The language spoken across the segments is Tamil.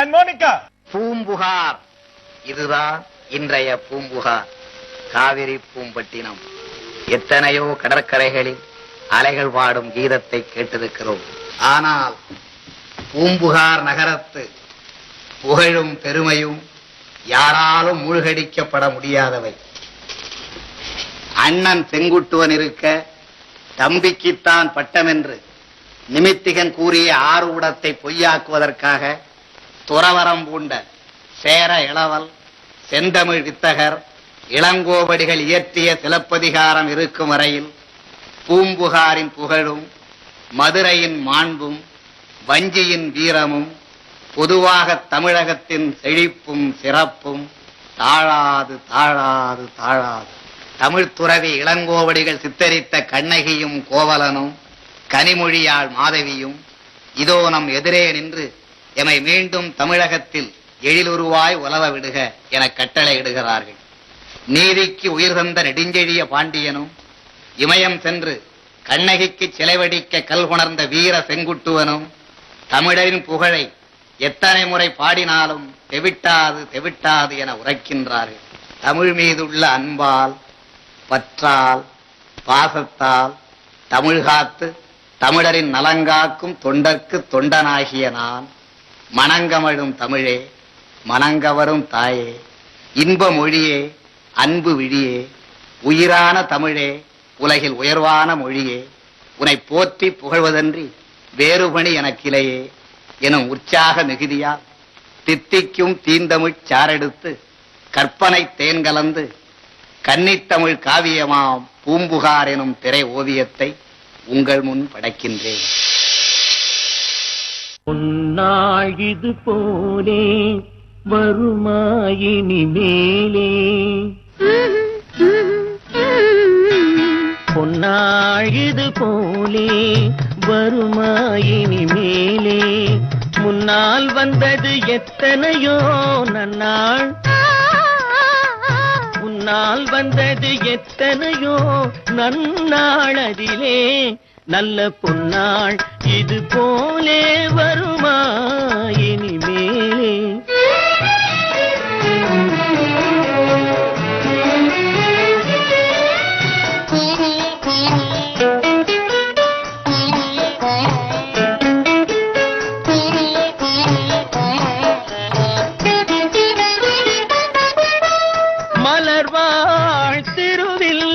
and Monica. பூம்புகார், இதுதான் இன்றைய பூம்புகார். காவிரி பூம்பட்டினம். எத்தனையோ கடற்கரைகளில் அலைகள் பாடும் கீதத்தை கேட்டிருக்கிறோம். ஆனால் பூம்புகார் நகரத்து புகழும் பெருமையும் யாராலும் மூழ்கடிக்கப்பட முடியாதவை. அண்ணன் செங்குட்டுவன் இருக்க தம்பிக்குத்தான் பட்டம் என்று நிமித்திகன் கூறிய ஆரூடத்தை பொய்யாக்குவதற்காக துறவரம் பூண்ட சேர இளவல், செந்தமிழ் வித்தகர், இளங்கோவடிகள் இயற்றிய சிலப்பதிகாரம் இருக்கும் வரையில் பூம்புகாரின் புகழும், மதுரையின் மாண்பும், வஞ்சியின் வீரமும், பொதுவாக தமிழகத்தின் செழிப்பும் சிறப்பும் தாழாது தாழாது தாழாது. தமிழ் துறவி இளங்கோவடிகள் சித்தரித்த கண்ணகியும் கோவலனும், கனிமொழியாள் மாதவியும் இதோ நம் எதிரே நின்று எமை மீண்டும் தமிழகத்தில் எழிலுருவாய் உலவ விடுக என கட்டளை இடுகிறார்கள். நீதிக்கு உயிர் தந்த நெடுஞ்செழிய பாண்டியனும், இமயம் சென்று கண்ணகிக்கு சிலைவடிக்க கல்குணர்ந்த வீர செங்குட்டுவனும் தமிழரின் புகழை எத்தனை முறை பாடினாலும் தெவிட்டாது தெவிட்டாது என உரைக்கின்றார்கள். தமிழ் மீதுள்ள அன்பால், பற்றால், பாசத்தால் தமிழ் காத்து தமிழரின் நலங்காக்கும் தொண்டர்க்கு தொண்டனாகிய நான், மணங்கமழும் தமிழே, மணங்கவரும் தாயே, இன்ப மொழியே, அன்பு விழியே, உயிரான தமிழே, உலகில் உயர்வான மொழியே, உன்னை போற்றி புகழ்வதன்றி வேறுபணி எனக்கிலையே எனும் உற்சாக மிகுதியால் தித்திக்கும் தீந்தமிழ் சாரெடுத்து கற்பனை தேன் கலந்து கன்னித்தமிழ் காவியமாம் பூம்புகார் எனும் திரை ஓவியத்தை உங்கள் முன் படைக்கின்றேன். பொன்னாள் இது போலே வருமாயினி மேலே, பொன்னாள் இது போலே வருமாயினி மேலே, முன்னால் வந்தது எத்தனையோ நன்னாள், முன்னால் வந்தது எத்தனையோ நன்னாள், அதிலே நல்ல பொன்னாள் இது போலே வருமா இனிமேலே. மலர்வாழ் திருவில்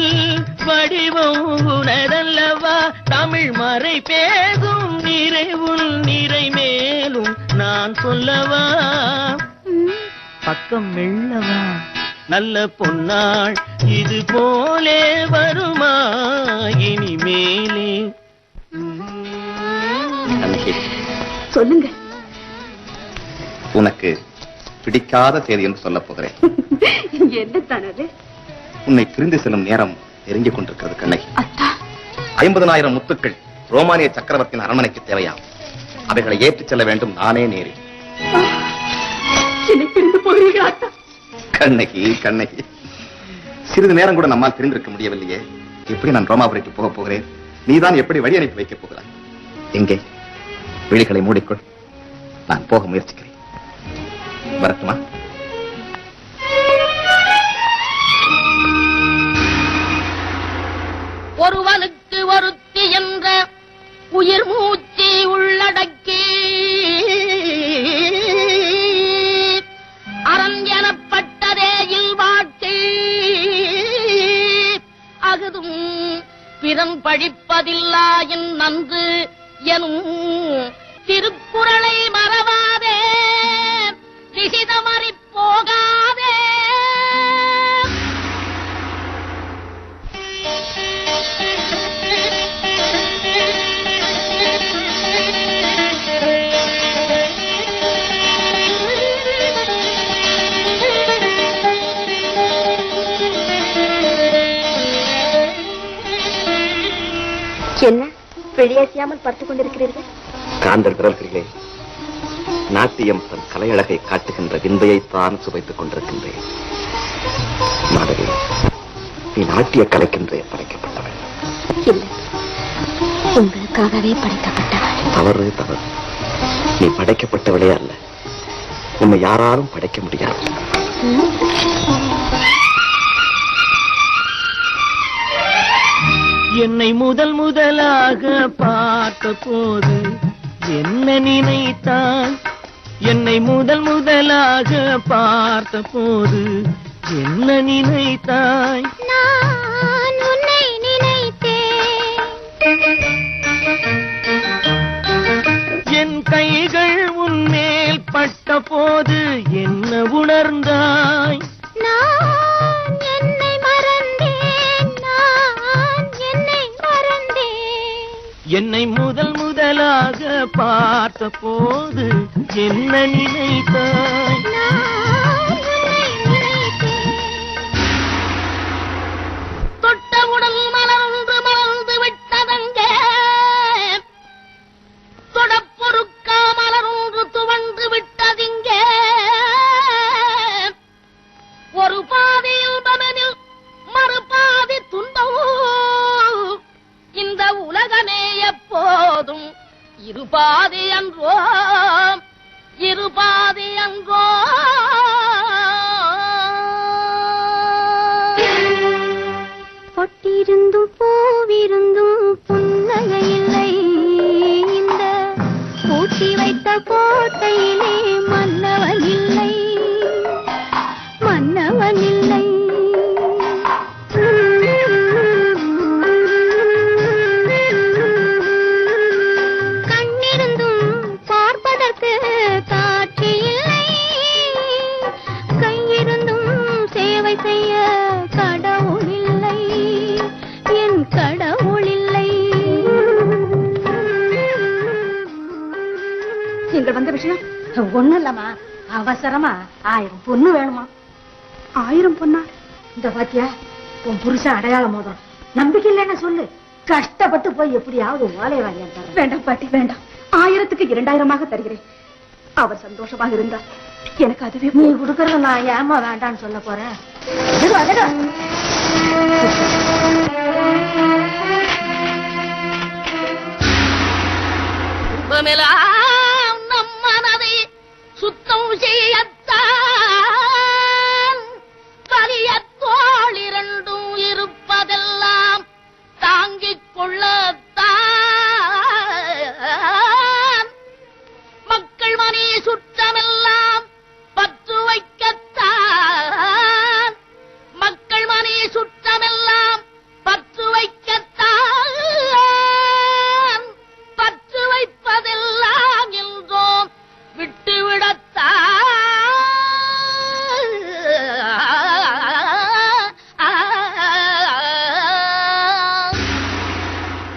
வடிவம் உனதல்லவா, தமிழ் மறை பேசும் நிறைவுள் நிறை மேலும் நான் சொல்லவா, பக்கம் மெல்லவா, நல்ல பொன்னாள் இது போலே வருமா இனிமேலே. சொல்லுங்க. உனக்கு பிடிக்காத செய்தி என்று சொல்லப் போகிறேன். என்ன தானது? உன்னை பிரிந்து செல்லும் நேரம் நெருங்கிக் கொண்டிருக்கிறது கண்ணகி. 50,000 முத்துக்கள் ரோமானிய சக்கரவர்த்தியின் அரண்மனைக்கு தேவையாம். அவைகளை ஏற்றிச் செல்ல வேண்டும் நானே நேரி. கண்ணகி கண்ணகி, சிறிது நேரம் கூட நம்மால் பிரிந்திருக்க முடியவில்லையே. எப்படி நான் ரோமாபுரிக்கு போக போகிறேன்? நீதான் எப்படி வழி அனுப்பி வைக்கப் போகிறாய்? எங்கே? விழிகளை மூடிக்கொள், நான் போக முயற்சிக்கிறேன். வரட்டுமா? ஒருவனுக்கு ஒருத்தி என்ற உயிர் மூச்சு உள்ளடக்கி அரண் எனப்பட்டதே இல்வாழ்க்கை, அகுதும் பிறன் பழிப்பதில்லா என் நன்று எனும் திருக்குறளை மறவாதே, ரிஷிதமறி போகாதே. என்ன வெளியேசியாமல் பார்த்துக் கொண்டிருக்கிறீர்கள்? காந்தல் விரல்களே, நாட்டியம் தன் கலையழகை காட்டுகின்ற விந்தையைத்தான் சுவைத்துக் கொண்டிருக்கின்றேன். மாதவி, நீ நாட்டிய கலைக்கின்றே படைக்கப்பட்டவள். இல்லை, உங்களுக்காகவே படைக்கப்பட்டவள். தவறு தவறு. நீ படைக்கப்பட்டவளே அல்ல, உன்னை யாராலும் படைக்க முடியாது. என்னை முதலாக பார்த்த போது என்ன நினைத்தாய்? என்னை முதலாக பார்த்த போது என்ன நினைத்தாய்? நான் உன்னை நினைத்தேன். என் கைகள் உன்மேல் பட்ட போது என்ன உணர்ந்தாய்? நான் என்னை மறந்தேன். நான் என்னை மறந்தேன். என்னை முதலாக பார்த்த போது என்ன நினைத்தாய்? நான் உன்னை நினைத்தேன். தொட்டவுடன் மலர்ந்து மலர்ந்து விட்டதங்கே, தொடப்பொருக்கா மலர்ந்து துவண்டு விட்டதிங்கே. ஒரு பாதியில் மனதில் மறுபாதி துன்பம். இந்த உலகமே எப்போதும் இருபாதி அன்றோ, இருபாதி அன்றோ. பொட்டிருந்தும் பூவிருந்தும் புன்னகை இல்லை. இந்த பூட்டி வைத்த கோட்டையிலே மன்னவன் இல்லை, மன்னவன் இல்லை. கண்ணிருந்தும் பார்ப்பதற்கு காட்சி இல்லை. கையிருந்தும் சேவை செய்ய கடவுள் இல்லை, என் கடவுள் இல்லை. நீங்கள் வந்த விஷயம் ஒண்ணும் இல்லம்மா, அவசரமா 1000 பொண்ணு வேணுமா? 1000 பொண்ணா? இந்த பாத்தியா உன் புருஷன் அடையாள மோதிரம். நம்பிக்கை இல்லைன்னு சொல்லு, கஷ்டப்பட்டு போய் எப்படியாவது ஓலை வாங்கியா தரேன். வேண்டாம் பாட்டி, வேண்டாம். 1000க்கு 2000 தருகிறேன். அவர் சந்தோஷமாக இருந்தார், எனக்கு அதுவே நீ கொடுக்கறத நான் ஏமா வேண்டான்னு சொல்ல போறேன். அதோ, அதோ. துன்பமெல்லாம் நம் மனதை சுத்தம் செய்யத்தான், வலிய தோள் இரண்டும் இருப்பதெல்லாம் தாங்கிக் கொள்ளத்தான். மக்கள் மணி சுற்றமெல்லாம் பற்று வைக்கத்தான், மக்கள் மணி சுற்றமெல்லாம் பற்று வைக்கத்தான். பற்று வைப்பதெல்லாம் என்றோம் விட்டுவிடத்தான்.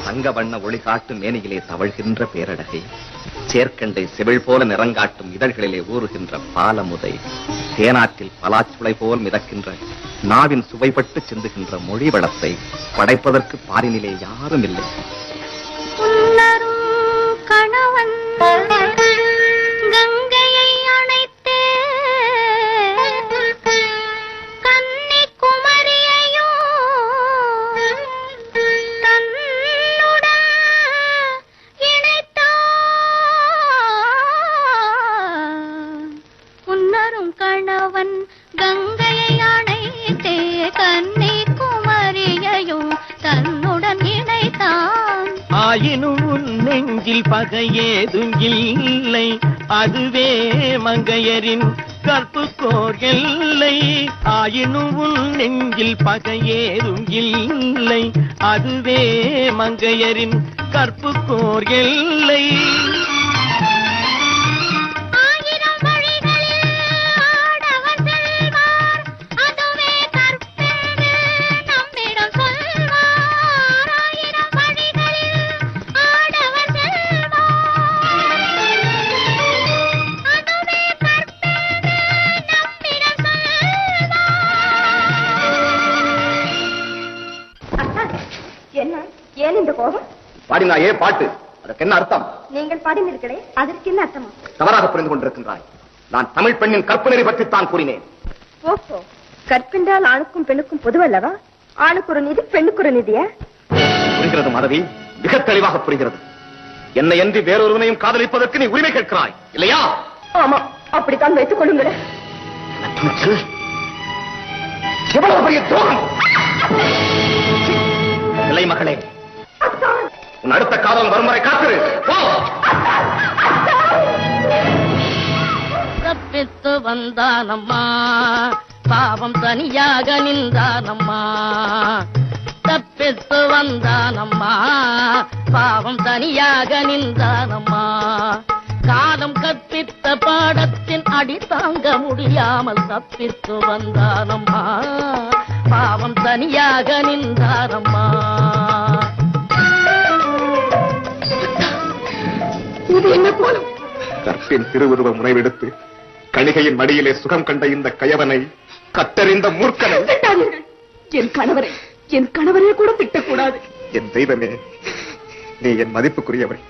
தங்க வண்ண ஒளி காட்டும் மேனியிலே தவழ்கின்ற பேரழகை, சேர்க்கண்டை செவிழ் போல நிறங்காட்டும் இதழ்களிலே ஊறுகின்ற பாலமுதை, தேனாற்றில் பலாச்சுளை போல் மிதக்கின்ற நாவின் சுவைப்பட்டு சிந்துகின்ற மொழி வளத்தை படைப்பதற்கு பாரினிலே யாரும் இல்லை. புன்னரும் கணவன் கங்கையை அணைத்தே, கன்னிகுமரியையோ தன்னுடன் இணைத்தான். புன்னரும் கணவன் கங்கையை அணைத்தே, கன்னிகுமரியையோ தன்னுடன் இணைத்தான். ஆயினும் உன் நெஞ்சில் பகையேதும் இல்லை, அதுவே மங்கையரின் கற்புக்கோர் எல்லை. ஆயினும் உன் நெஞ்சில் பகையேதும் இல்லை, அதுவே மங்கையரின் கற்புக்கோர் எல்லை. ஆயிரம் வழிகளில் ஆடவர் செல்வார், அதுவே கற்பென்று நம்மிடம் சொல்வார். ஆயிரம் வழிகளில் ஆடவர் செல்வார், அதுவே கற்பென்று நம்மிடம் சொல்வார். என்ன, ஏன் இந்த கோபம்? பாடினாயே பாட்டு, அதற்கு என்ன அர்த்தம்? நீங்கள் பாடினீர்களே, அதற்கு என்ன அர்த்தமா? தவறாக புரிந்து கொண்டிருக்கின்றாய். நான் தமிழ் பெண்ணின் கற்பு நெறி பற்றித்தான் கூறினேன். ஓஹோ, கற்பின்றால் ஆணுக்கும் பெண்ணுக்கும் பொதுவல்லவா? ஆணுக்கு ஒரு நிதி, பெண்ணுக்கு ஒரு நிதியா? புரிகிறது மாதவி, மிக தெளிவாக புரிகிறது. என்னை அன்றி வேறொருவனையும் காதலிப்பதற்கு நீ உரிமை கேட்கிறாய் இல்லையா? ஆமா, அப்படித்தான் வைத்துக் கொள்ளுங்களேன். துணிச்சல்! எவ்வளவு பெரிய துரோகம்! இல்லை மகளே, உன் அடுத்த காதல் வரும் வரை காத்திரு. போ! தப்பித்து வந்தானம்மா, பாவம் தனியாக நின்றானம்மா. தப்பித்து வந்தானம்மா, பாவம் தனியாக நின்றானம்மா. காலம் கற்பித்த பாடத்தின் அடி தாங்க முடியாமல் தப்பித்து வந்தானம்மா, பாவம் தனியாக நின்றானம்மா. இது என்ன கோலம்? கற்பின் திருவுருவ முறைவெடுத்து கணிகையின் மடியிலே சுகம் கண்ட இந்த கயவனை, கத்தறிந்த மூர்க்கனை திட்டாதீர்கள். என் கணவரே கூட திட்டக்கூடாது. என் தெய்வமே, நீ என் மதிப்புக்குரியவள்,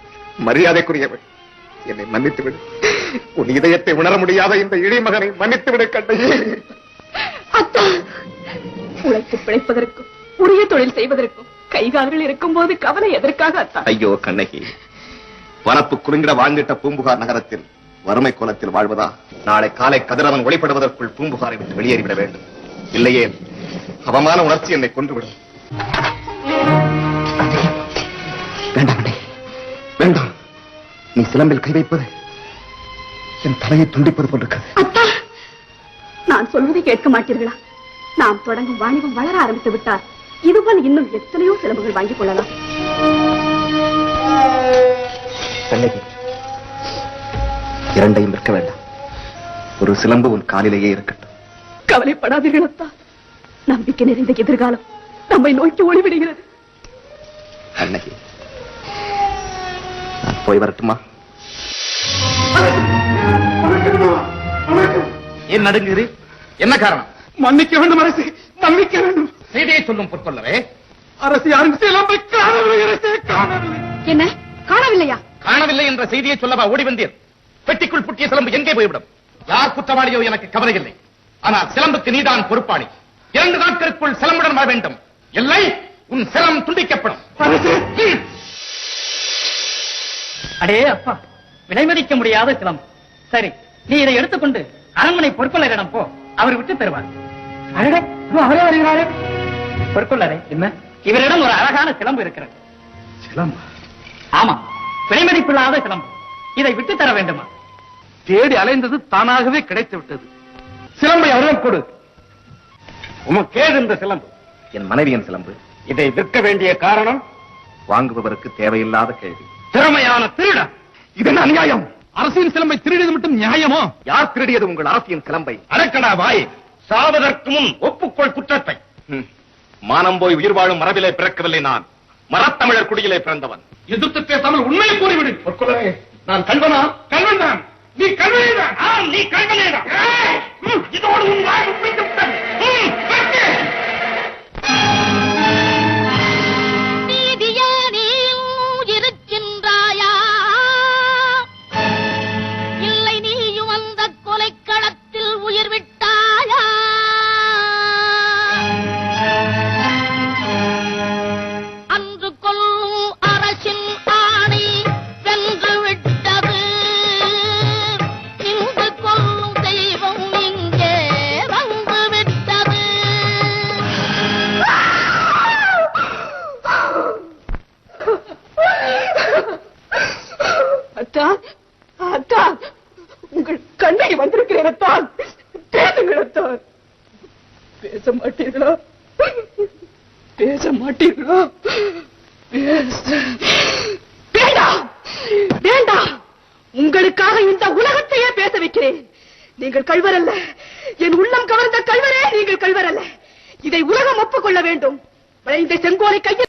மரியாதைக்குரியவள். என்னை மன்னித்து விடு. உன் இதயத்தை உணர முடியாத இந்த இழிமகனை மன்னித்து விடு கண்ணையே. அத்தா, உழைத்து பிழைப்பதற்கும் உரிய தொழில் செய்வதற்கும் கைகால்கள் இருக்கும் போது கவலை எதற்காக அத்தா? ஐயோ கண்ணகி, வனப்பு குறுங்கிட வாழ்ந்திட்ட பூம்புகார் நகரத்தில் வறுமை கோலத்தில் வாழ்வதா? நாளை காலை கதிரவன் ஒளிப்படுவதற்குள் பூம்புகாரை விட்டு வெளியேறிவிட வேண்டும். இல்லையே அவமான உணர்ச்சி என்னை கொன்றுவிடும். வேண்டாம் அண்ணே, வேண்டாம். நீ சிலம்பில் கை வைப்பது என் தலையை துண்டிப்பது போன்றிருக்கிறது. அத்தா, நான் சொல்வதை கேட்க மாட்டீர்களா? நாம் தொடங்கும் வாணிபம் வளர ஆரம்பித்து விட்டார். இதுபோல் இன்னும் எத்தனையோ சிலம்புகள் வாங்கிக் கொள்ளலாம். கண்ணகி, இரண்டையும் விற்க வேண்டாம். ஒரு சிலம்பு உன் காலிலேயே இருக்கட்டும். கவலைப்படாதீர்கள் அத்தா. நம்பிக்கை நிறைந்த எதிர்காலம் நம்மை நோக்கி ஒளிவிடுகிறது. கண்ணகி, நான் போய் வரட்டுமா? ஏன் நடுங்குது? என்ன காரணம்? மன்னிக்க வேண்டும் அரசே, மன்னிக்க வேண்டும். செய்தியை சொல்லும் பொற்கொள்ளவே. அரசு யாரும் சிலம்பை காணவில்லை, அரசே காணவில்லை. என்ன, காணவில்லையா? காணவில்லை என்ற செய்தியை சொல்லவா ஓடி வந்தீர்? பெட்டிக்குள் புட்டிய சிலம்பு எங்கே போய்விடும்? யார் குற்றவாளியோ எனக்கு கவலை இல்லை. ஆனால் சிலம்புக்கு நீதான் பொறுப்பாளி. 2 நாட்களுக்குள் சிலம்புடன் வர வேண்டும். இல்லை, உன் சிலம் துண்டிக்கப்படும். அடே அப்பா, விலை மதிக்க முடியாத சிலம்பு. சரி, நீ இதை எடுத்துக்கொண்டு அரண்மனை பொற்கொள்ளரிடம் போ, அவர் விட்டு தருவார். அடடே, இதோ அவரே வருகிறாரே. பொற்கொள்ளரே, என்ன? இவரிடம் ஒரு அழகான சிலம்பு இருக்கிறது. சிலம்பு? ஆமா, விலை மதிப்பில்லாத சிலம்பு. இதை விட்டு தர வேண்டுமா? தேடி அலைந்தது தானாகவே கிடைத்து விட்டது. சிலம்பை அவரிடம் கொடு. உமக்கேது இந்த சிலம்பு? என் மனைவியின் சிலம்பு. இதை விற்க வேண்டிய காரணம்? வாங்குபவருக்கு தேவையில்லாத கேள்வி. திறமையான திருட. இது என்ன அநியாயம்? அரசின் சிலம்பை திருடியது மட்டும் நியாயமோ? யார் திருடியது உங்கள் அரசியின் சிலம்பை? அடக்கடா வாய். சாவதற்கு முன் ஒப்புக்கொள் குற்றத்தை. மானம் போய் உயிர் வாழும் மரபிலே பிறக்கவில்லை நான். மரத்தமிழர் குடியிலே பிறந்தவன். எதிர்த்து பேசாமல் உண்மையை கூறிவிடு. பொற்கொள்ளரே, நான் கல்வனா? கல்வன் தான். நீ கல்வனேதான். நீ கல்வனேதான். இதோடு உன் வாய் உப்பிட்டு விட்டது. நீதியே நீயும் இருக்கின்றாயா? இல்லை நீயும் அந்த கொலைக்களத்தில் உயிர் விட்டாயா? அன்று கொல்லும் அரசின் ஆணை வென்று விட்டது. இன்று கொல்லும் தெய்வம் இங்கே வந்து விட்டது. அத்தா, அத்தா, உங்கள் கண்ணை வந்திருக்கிறேன் அத்தா. பேசுங்கள் அத்தா. பேச மாட்டீர்களா? பேச மாட்டீர்களா? வேண்டாம், வேண்டாம். உங்களுக்காக இந்த உலகத்தையே பேச வைக்கிறேன். நீங்கள் கள்வரல்ல. என் உள்ளம் கவர்ந்த கள்வரே நீங்கள் கள்வரல்ல. இதை உலகம் ஒப்புக்கொள்ள வேண்டும். விளைந்த செங்கோலை கையில்